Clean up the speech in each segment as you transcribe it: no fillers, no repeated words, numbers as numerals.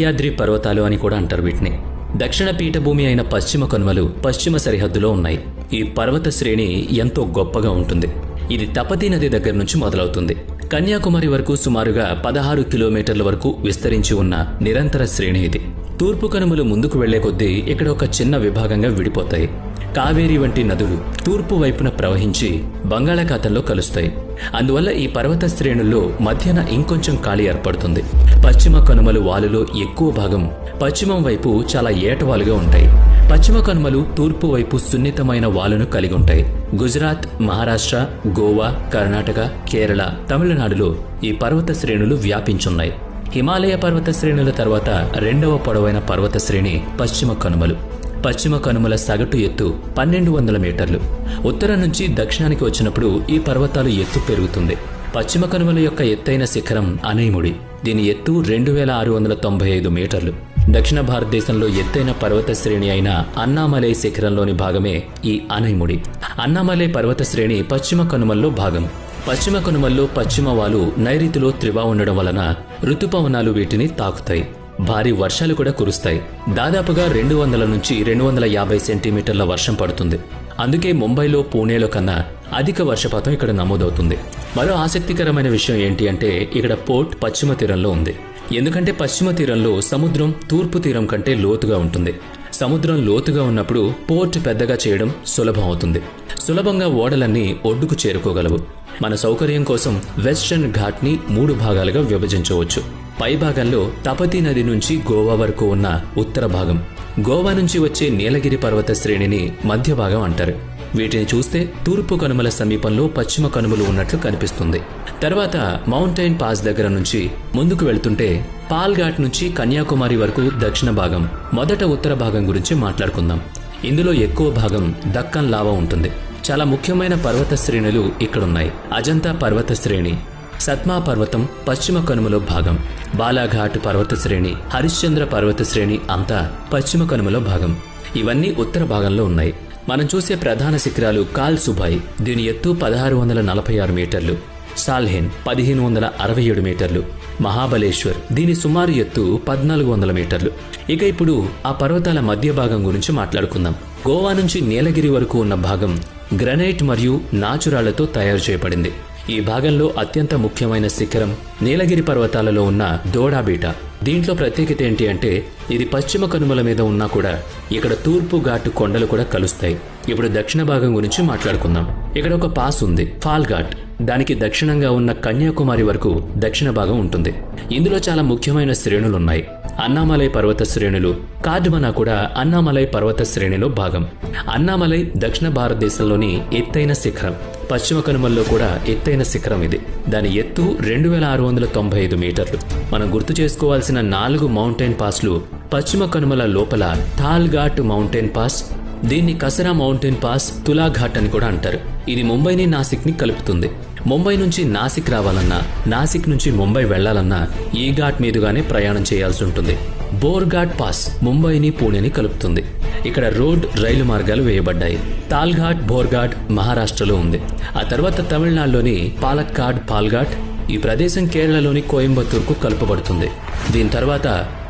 సహ్యాద్రి పర్వతాలు అని కూడా అంటారు వీటిని. దక్షిణ పీఠభూమి అయిన పశ్చిమ కనుమలు పశ్చిమ సరిహద్దులో ఉన్నాయి. ఈ పర్వత శ్రేణి ఎంతో గొప్పగా ఉంటుంది. ఇది తపతీ నది దగ్గర నుంచి మొదలవుతుంది. కన్యాకుమారి వరకు సుమారుగా 16 కిలోమీటర్ల వరకు విస్తరించి ఉన్న నిరంతర శ్రేణి ఇది. తూర్పు కనుమలు ముందుకు వెళ్లే కొద్దీ ఇక్కడ ఒక చిన్న విభాగంగా విడిపోతాయి. కావేరీ వంటి నదులు తూర్పు వైపున ప్రవహించి బంగాళాఖాతంలో కలుస్తాయి. అందువల్ల ఈ పర్వత శ్రేణుల్లో మధ్యన ఇంకొంచెం ఖాళీ ఏర్పడుతుంది. పశ్చిమ కనుమలు వాలులో ఎక్కువ భాగం పశ్చిమం వైపు చాలా ఏటవాలుగా ఉంటాయి. పశ్చిమ కనుమలు తూర్పు వైపు సున్నితమైన వాలును కలిగి ఉంటాయి. గుజరాత్, మహారాష్ట్ర, గోవా, కర్ణాటక, కేరళ, తమిళనాడులో ఈ పర్వత శ్రేణులు వ్యాపించున్నాయి. హిమాలయ పర్వత శ్రేణుల తర్వాత రెండవ పొడవైన పర్వత శ్రేణి పశ్చిమ కనుమలు. పశ్చిమ కనుమల సగటు ఎత్తు 1200 మీటర్లు. ఉత్తరం నుంచి దక్షిణానికి వచ్చినప్పుడు ఈ పర్వతాలు ఎత్తు పెరుగుతుంది. పశ్చిమ కనుమల యొక్క ఎత్తైన శిఖరం అనైముడి. దీని ఎత్తు 2695 మీటర్లు. దక్షిణ భారతదేశంలో ఎత్తైన పర్వత శ్రేణి అయిన అన్నామలై శిఖరంలోని భాగమే ఈ అనైముడి. అన్నామలై పర్వత శ్రేణి పశ్చిమ కనుమల్లో భాగం. పశ్చిమ కనుమల్లో పశ్చిమ వాలు నైరుతిలో త్రివా ఉండడం వలన ఋతుపవనాలు వీటిని తాకుతాయి. భారీ వర్షాలు కూడా కురుస్తాయి. దాదాపుగా 200 నుంచి 250 సెంటీమీటర్ల వర్షం పడుతుంది. అందుకే ముంబైలో, పూణేలో కన్నా అధిక వర్షపాతం ఇక్కడ నమోదవుతుంది. మరో ఆసక్తికరమైన విషయం ఏంటి అంటే ఇక్కడ పోర్ట్ పశ్చిమ తీరంలో ఉంది. ఎందుకంటే పశ్చిమ తీరంలో సముద్రం తూర్పు తీరం కంటే లోతుగా ఉంటుంది. సముద్రం లోతుగా ఉన్నప్పుడు పోర్ట్ పెద్దగా చేయడం సులభం అవుతుంది. సులభంగా ఓడలన్నీ ఒడ్డుకు చేరుకోగలవు. మన సౌకర్యం కోసం వెస్టర్న్ ఘాట్ని 3 భాగాలుగా విభజించవచ్చు. పై భాగంలో తపతీ నది నుంచి గోవా వరకు ఉన్న ఉత్తర భాగం, గోవా నుంచి వచ్చే నీలగిరి పర్వత శ్రేణిని మధ్య భాగం అంటారు. వీటిని చూస్తే తూర్పు కనుమల సమీపంలో పశ్చిమ కనుమలు ఉన్నట్లు కనిపిస్తుంది. తర్వాత మౌంటైన్ పాస్ దగ్గర నుంచి ముందుకు వెళ్తుంటే పాల్ఘాట్ నుంచి కన్యాకుమారి వరకు దక్షిణ భాగం, మొదట ఉత్తర భాగం గురించి మాట్లాడుకుందాం. ఇందులో ఎక్కువ భాగం దక్కన్ లావా ఉంటుంది. చాలా ముఖ్యమైన పర్వత శ్రేణులు ఇక్కడున్నాయి. అజంతా పర్వత శ్రేణి, సత్మా పర్వతం పశ్చిమ కనుమలో భాగం, బాలాఘాట్ పర్వత శ్రేణి, హరిశ్చంద్ర పర్వత శ్రేణి అంతా పశ్చిమ కనుమలో భాగం. ఇవన్నీ ఉత్తర భాగంలో ఉన్నాయి. మనం చూసే ప్రధాన శిఖరాలు కాల్ సుబాయ్, దీని ఎత్తు 1646 మీటర్లు, సాల్హెన్ 1567 మీటర్లు, మహాబలేశ్వర్ దీని సుమారు ఎత్తు 1400 మీటర్లు. ఇక ఇప్పుడు ఆ పర్వతాల మధ్య భాగం గురించి మాట్లాడుకుందాం. గోవా నుంచి నీలగిరి వరకు ఉన్న భాగం గ్రనైట్ మరియు నాచురాళ్లతో తయారు చేయబడింది. ఈ భాగంలో అత్యంత ముఖ్యమైన శిఖరం నీలగిరి పర్వతాలలో ఉన్న దోడాబీటా. దీంట్లో ప్రత్యేకత ఏంటి అంటే ఇది పశ్చిమ కనుమల మీద ఉన్నా కూడా ఇక్కడ తూర్పు ఘాటు కొండలు కూడా కలుస్తాయి. ఇప్పుడు దక్షిణ భాగం గురించి మాట్లాడుకుందాం. ఇక్కడ ఒక పాస్ ఉంది, ఫాల్ ఘాట్. దానికి దక్షిణంగా ఉన్న కన్యాకుమారి వరకు దక్షిణ భాగం ఉంటుంది. ఇందులో చాలా ముఖ్యమైన శ్రేణులున్నాయి. అన్నామలై పర్వత శ్రేణులు, కార్డమనా కూడా అన్నామలై పర్వత శ్రేణిలో భాగం. అన్నామలై దక్షిణ భారతదేశంలోని ఎత్తైన శిఖరం. పశ్చిమ కనుమల్లో కూడా ఎత్తైన శిఖరం ఇది. దాని ఎత్తు 2695 మీటర్లు. మనం గుర్తు చేసుకోవాల్సిన 4 మౌంటైన్ పాస్లు పశ్చిమ కనుమల లోపల థాల్ఘాట్ మౌంటైన్ పాస్, దీన్ని కసరా మౌంటైన్ పాస్, తులాఘాట్ అని కూడా అంటారు. ఇది ముంబైని, నాసిక్ని కలుపుతుంది. ముంబై నుంచి నాసిక్ రావాలన్నా, నాసిక్ నుంచి ముంబై వెళ్లాలన్నా ఈ ఘాట్ మీదుగానే ప్రయాణం చేయాల్సి ఉంటుంది. బోర్ఘాట్ పాస్ ముంబైని, పూణేని కలుపుతుంది. ఇక్కడ రోడ్, రైలు మార్గాలు వేయబడ్డాయి. తాల్ఘాట్, బోర్ఘాట్ మహారాష్ట్రలో ఉంది. ఆ తర్వాత తమిళనాడులోని పాలక్కాడ్, పాల్ఘాట్. ఈ ప్రదేశం కేరళలోని కోయంబత్తూర్కు కలుపబడుతుంది. దీని తర్వాత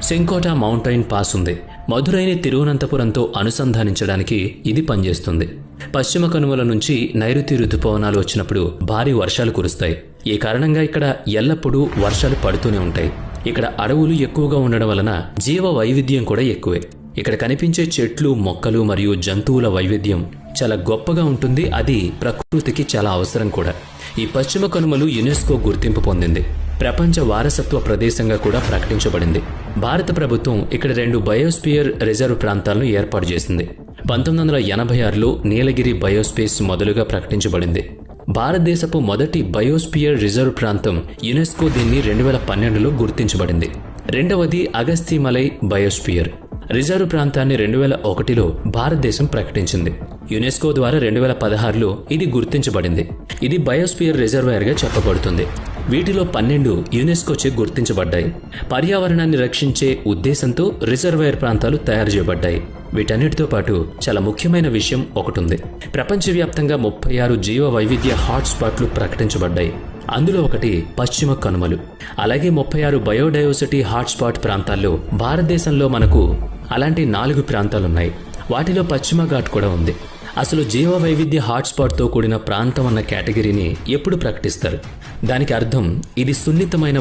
సెంకోటా మౌంటైన్ పాస్ ఉంది. మధురైని తిరువనంతపురంతో అనుసంధానించడానికి ఇది పనిచేస్తుంది. పశ్చిమ కనుమల నుంచి నైరుతి ఋతుపవనాలు వచ్చినప్పుడు భారీ వర్షాలు కురుస్తాయి. ఈ కారణంగా ఇక్కడ ఎల్లప్పుడూ వర్షాలు పడుతూనే ఉంటాయి. ఇక్కడ అడవులు ఎక్కువగా ఉండడం వలన జీవ వైవిధ్యం కూడా ఎక్కువే. ఇక్కడ కనిపించే చెట్లు, మొక్కలు మరియు జంతువుల వైవిధ్యం చాలా గొప్పగా ఉంటుంది. అది ప్రకృతికి చాలా అవసరం కూడా. ఈ పశ్చిమ కనుమలు యునెస్కో గుర్తింపు పొందింది. ప్రపంచ వారసత్వ ప్రదేశంగా కూడా ప్రకటించబడింది. భారత ప్రభుత్వం ఇక్కడ 2 బయోస్పియర్ రిజర్వ్ ప్రాంతాలను ఏర్పాటు చేసింది. 1986లో నీలగిరి బయోస్పేస్ మొదలుగా ప్రకటించబడింది. భారతదేశపు మొదటి బయోస్పియర్ రిజర్వ్ ప్రాంతం యునెస్కో దీన్ని 2012లో గుర్తించబడింది. రెండవది అగస్తిమలై బయోస్పియర్ రిజర్వ్ ప్రాంతాన్ని 2001లో భారతదేశం ప్రకటించింది. యునెస్కో ద్వారా 2016లో ఇది గుర్తించబడింది. ఇది బయోస్పియర్ రిజర్వాయర్గా చెప్పబడుతుంది. వీటిలో 12 యునెస్కోచే గుర్తించబడ్డాయి. పర్యావరణాన్ని రక్షించే ఉద్దేశంతో రిజర్వాయర్ ప్రాంతాలు తయారు చేయబడ్డాయి. వీటన్నిటితో పాటు చాలా ముఖ్యమైన విషయం ఒకటి ఉంది. ప్రపంచవ్యాప్తంగా 36 జీవ వైవిధ్య హాట్స్పాట్లు ప్రకటించబడ్డాయి. అందులో ఒకటి పశ్చిమ కనుమలు. అలాగే 36 బయోడైవర్సిటీ హాట్స్పాట్ ప్రాంతాల్లో భారతదేశంలో మనకు అలాంటి 4 ప్రాంతాలున్నాయి. వాటిలో పశ్చిమ ఘాట్ కూడా ఉంది. అసలు జీవ వైవిధ్య హాట్స్పాట్తో కూడిన ప్రాంతం అన్న కేటగిరీని ఎప్పుడు ప్రకటిస్తారు? దానికి అర్థం ఇది సున్నితమైన